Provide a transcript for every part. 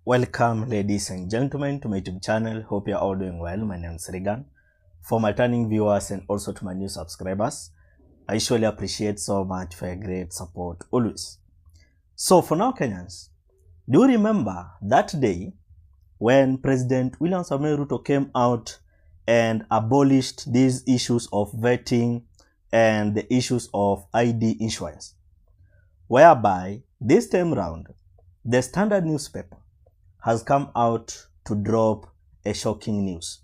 Welcome, ladies and gentlemen, to my YouTube channel. Hope you're all doing well. My name is Regan. For my returning viewers and also to my new subscribers, I surely appreciate so much for your great support always. So for now, Kenyans, do you remember that day when President William Samoei Ruto came out and abolished these issues of vetting and the issues of ID issuance, whereby this time round, the Standard newspaper has come out to drop a shocking news.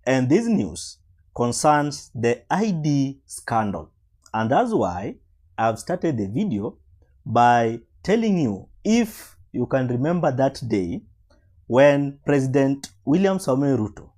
And this news concerns the ID scandal. And that's why I've started the video by telling you, if you can remember that day when President William Samoei Ruto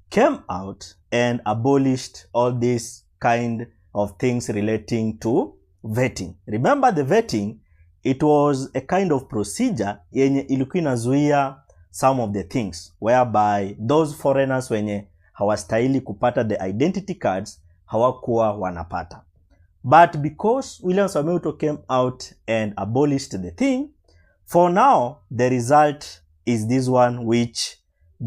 came out and abolished all these kind of things relating to vetting. Remember the vetting? It was a kind of procedure yenye ilikuwa inazuia some of the things whereby those foreigners wenye hawastahili kupata the identity cards hawakuwa wanapata. But because William Samoei Ruto came out and abolished the thing, for now the result is this one which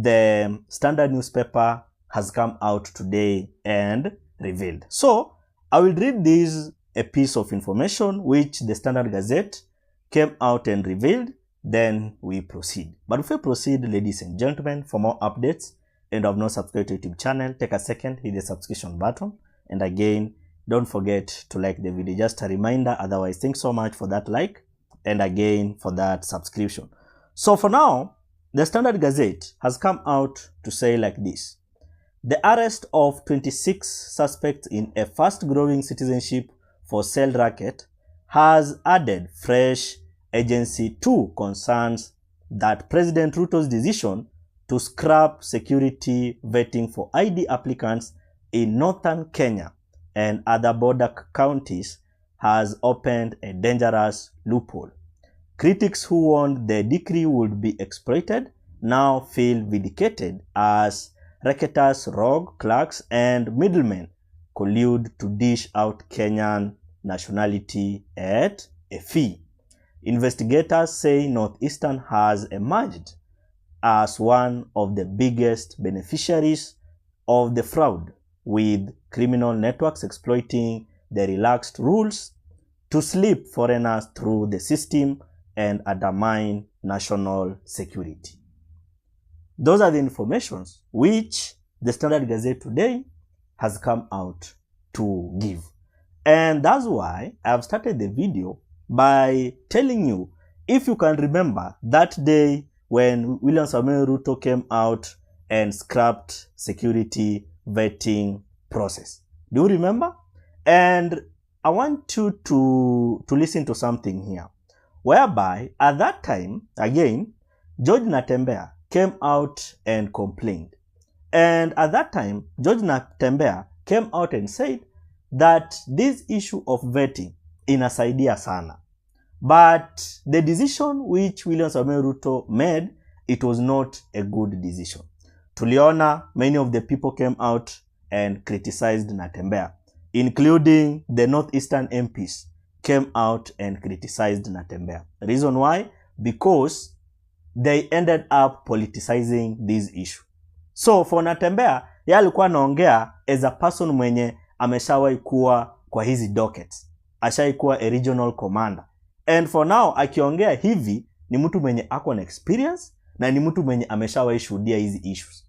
the Standard newspaper has come out today and revealed. So I will read this a piece of information which the Standard Gazette came out and revealed, then we proceed. But before we proceed, ladies and gentlemen, for more updates and have not subscribed to YouTube channel, take a second, hit the subscription button, and again, don't forget to like the video. Just a reminder, otherwise, thanks so much for that like, and again for that subscription. So for now, the Standard Gazette has come out to say like this: the arrest of 26 suspects in a fast-growing citizenship for sale racket has added fresh agency to concerns that President Ruto's decision to scrap security vetting for ID applicants in northern Kenya and other border counties has opened a dangerous loophole. Critics who warned the decree would be exploited now feel vindicated as racketers, rogue clerks, and middlemen collude to dish out Kenyan nationality at a fee. Investigators say Northeastern has emerged as one of the biggest beneficiaries of the fraud, with criminal networks exploiting the relaxed rules to slip foreigners through the system and undermine national security. Those are the informations which the Standard Gazette today has come out to give. And that's why I've started the video by telling you, if you can remember that day when William Samoei Ruto came out and scrapped security vetting process. Do you remember? And I want you to listen to something here, whereby at that time, again, George Natembeya came out and complained. And at that time, George Natembeya came out and said that this issue of vetting inasaidia sana. But the decision which William Samoei Ruto made, it was not a good decision. Tuliona many of the people came out and criticized Natembeya, including the Northeastern MPs came out and criticized Natembeya. Reason why? Because they ended up politicizing this issue. So for Natembeya, yeye alikuwa anaongea as a person mwenye ameshawahi kuwa kwa hizi dockets. Ashai kuwa a regional commander. And for now, akiongea hivi ni mtu mwenye ako na experience na ni mtu mwenye ameshawahi shuhudia hizi issues.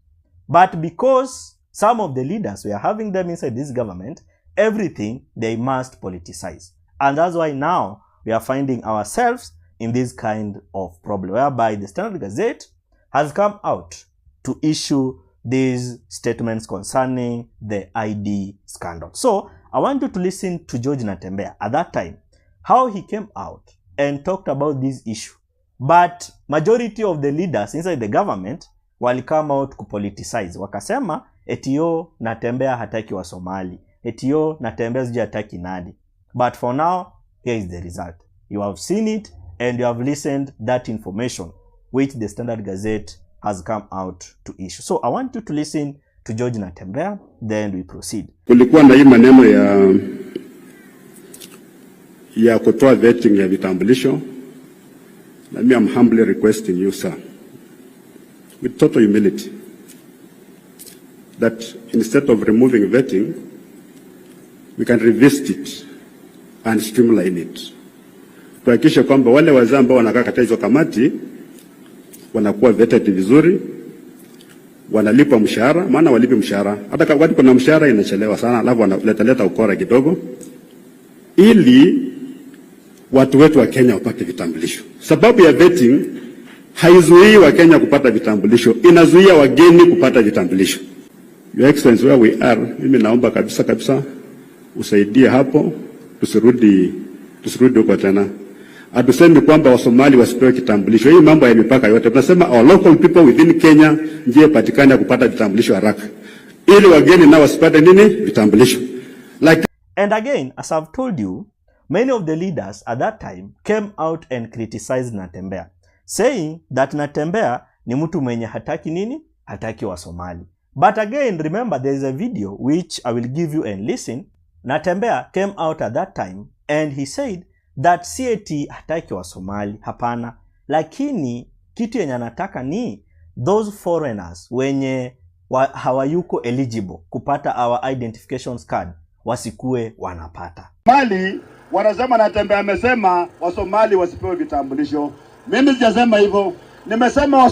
But because some of the leaders, we are having them inside this government, everything they must politicize. And that's why now we are finding ourselves in this kind of problem, whereby the Standard Gazette has come out to issue these statements concerning the ID scandal. So I want you to listen to George Natembeya at that time, how he came out and talked about this issue. But majority of the leaders inside the government wali come out kupoliticize. Wakasema etio Natembeya hataki wa Somali. Etio Natembeya sijui hataki nadi. But for now, here is the result. You have seen it and you have listened that information which the Standard Gazette has come out to issue. So I want you to listen to George Natembeya, then we proceed. Kulikuwa na hii maneno ya kutoa vetting ya vitambulisho. Let me, I'm humbly requesting you, sir, with total humility that instead of removing vetting, we can revisit it and streamline it. Tuhakikishe kwamba wale wazee ambao wanakaa katika hizo kamati wanakuwa vetted vizuri, wanalipwa mshahara, maana walipi mshahara. Hata kama kuna mshahara inachelewa sana, alafu wanaleta ukora kidogo, ili watu wetu wa Kenya wapate vitambulisho. Sababu ya vetting haizuii wa Kenya kupata vitambulisho, inazuia wageni kupata vitambulisho. Your Excellency, where we are, mimi naomba kabisa usaidie hapo, tusirudi huko tena. Hatusemi kwamba Wasomali wasipewe kitambulisho. Hii mambo ya mipaka yote tunasema our local people within Kenya ndiye patikana kupata vitambulisho haraka, ili wageni nao wasipate nini? Vitambulisho. And again, as I've told you, many of the leaders at that time came out and criticized Natembeya, saying that Natembeya ni mtu mwenye hataki nini? Hataki wa Somali. But again, remember, there is a video which I will give you and listen. Natembeya came out at that time and he said that CAT hataki wa Somali, hapana. Lakini kitu yenye anataka ni those foreigners wenye hawayuko eligible kupata our identification card wasikue wanapata. Mali wanasema Natembeya amesema Wasomali wasipewe vitambulisho. Mimi sijasema hivyo. Nimesema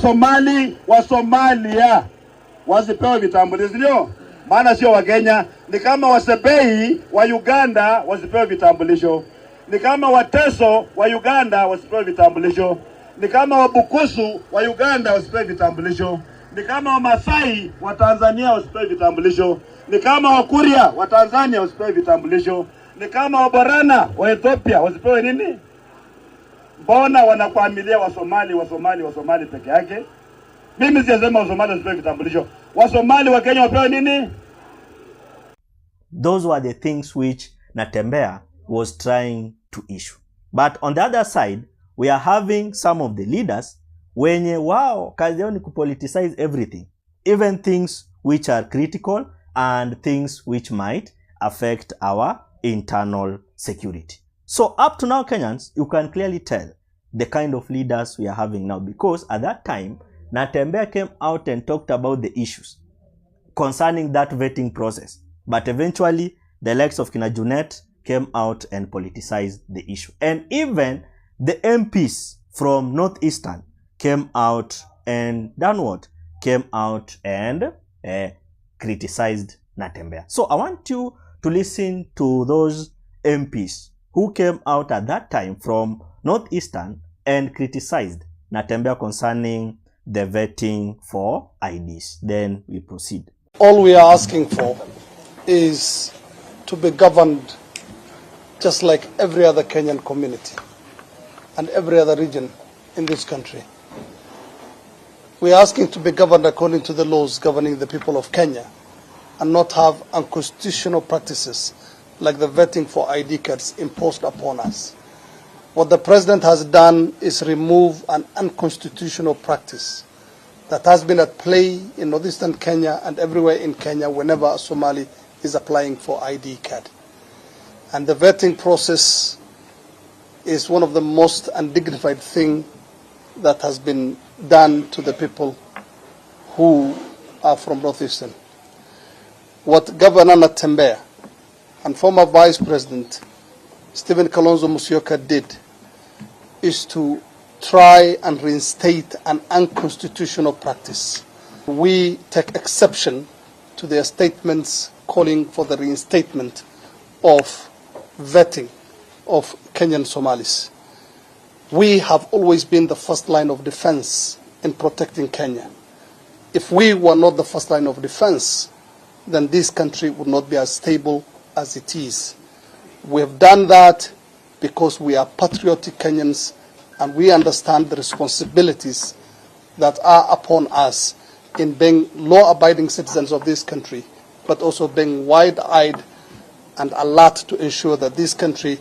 Wasomalia wasipewe vitambulisho, ndio? Maana sio wa Kenya. Ni kama Wasebei wa Uganda wasipewe vitambulisho. Ni kama Wateso wa Uganda wasipewe vitambulisho. Ni kama Wabukusu wa Uganda wasipewe vitambulisho. Ni kama Wamasai wa Tanzania wasipewe vitambulisho. Ni kama Wakuria wa Tanzania wasipewe vitambulisho. Ni kama Waborana wa Ethiopia wasipewe nini? Mbona wanakuamilia Wasomali peke yake? Mimi sijasema Wasomali wasipewe vitambulisho. Wasomali wa Kenya wapewe nini? Those were the things which Natembeya was trying to issue. But on the other side, we are having some of the leaders wenye wao kazi yao ni kupoliticize everything, even things which are critical and things which might affect our internal security. So up to now, Kenyans, you can clearly tell the kind of leaders we are having now, because at that time, Natembeya came out and talked about the issues concerning that vetting process. But eventually, the likes of Kina Junet came out and politicized the issue. And even the MPs from Northeastern came out and done what? Came out and criticized Natembeya. So I want you to listen to those MPs who came out at that time from Northeastern and criticized Natembeya concerning the vetting for IDs. Then we proceed. All we are asking for is to be governed just like every other Kenyan community and every other region in this country. We are asking to be governed according to the laws governing the people of Kenya and not have unconstitutional practices like the vetting for ID cards imposed upon us. What the president has done is remove an unconstitutional practice that has been at play in northeastern Kenya and everywhere in Kenya whenever a Somali is applying for ID card. And the vetting process is one of the most undignified things that has been done to the people who are from northeastern. What Governor Natembeya and former Vice President Stephen Kalonzo Musyoka did is to try and reinstate an unconstitutional practice. We take exception to their statements calling for the reinstatement of vetting of Kenyan Somalis. We have always been the first line of defense in protecting Kenya. If we were not the first line of defense, then this country would not be as stable as it is. We have done that because we are patriotic Kenyans and we understand the responsibilities that are upon us in being law-abiding citizens of this country, but also being wide-eyed and alert to ensure that this country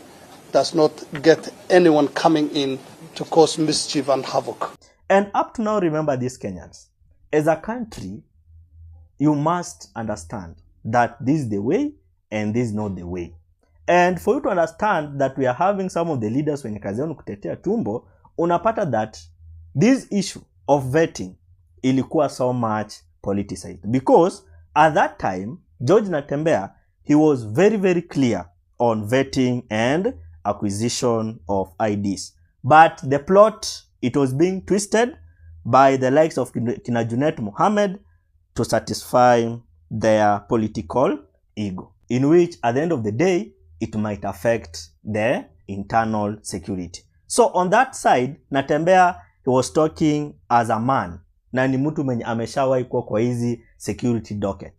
does not get anyone coming in to cause mischief and havoc. And up to now, remember this, Kenyans. As a country, you must understand that this is the way and this is not the way. And for you to understand that we are having some of the leaders wenye kazi yao kutetea tumbo, unapata that this issue of vetting ilikuwa so much politicized, because at that time George Natembeya, he was very, very clear on vetting and acquisition of IDs. But the plot, it was being twisted by the likes of Kina Junet Mohammed to satisfy their political ego, in which at the end of the day, it might affect their internal security. So on that side, Natembeya, he was talking as a man, na ni mtu mwenye ameshawahi kuwa kwa hizi security docket.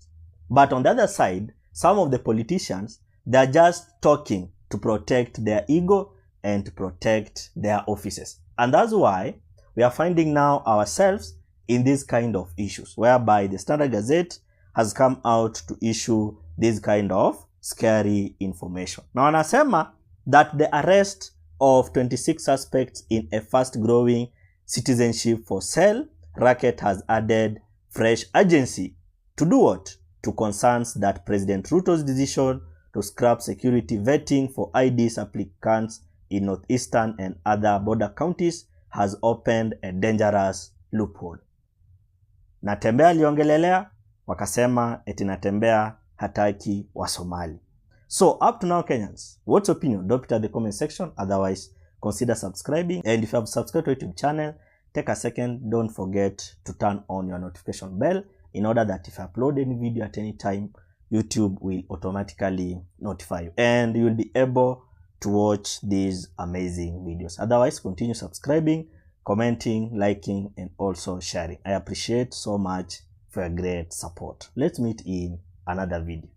But on the other side, some of the politicians, they are just talking to protect their ego and to protect their offices. And that's why we are finding now ourselves in this kind of issues, whereby the Standard Gazette has come out to issue this kind of scary information. Now, anasema that the arrest of 26 suspects in a fast-growing citizenship for sale racket has added fresh urgency to do what? To concerns that President Ruto's decision to scrap security vetting for IDs applicants in northeastern and other border counties has opened a dangerous loophole. Natembeya aliongelelea, wakasema eti Natembeya hataki wa Somali. So up to now, Kenyans, what's your opinion? Drop it at the comment section. Otherwise, consider subscribing. And if you have subscribed to our YouTube channel, take a second. Don't forget to turn on your notification bell in order that if I upload any video at any time, YouTube will automatically notify you. And you will be able to watch these amazing videos. Otherwise, continue subscribing, commenting, liking, and also sharing. I appreciate so much for your great support. Let's meet in another video.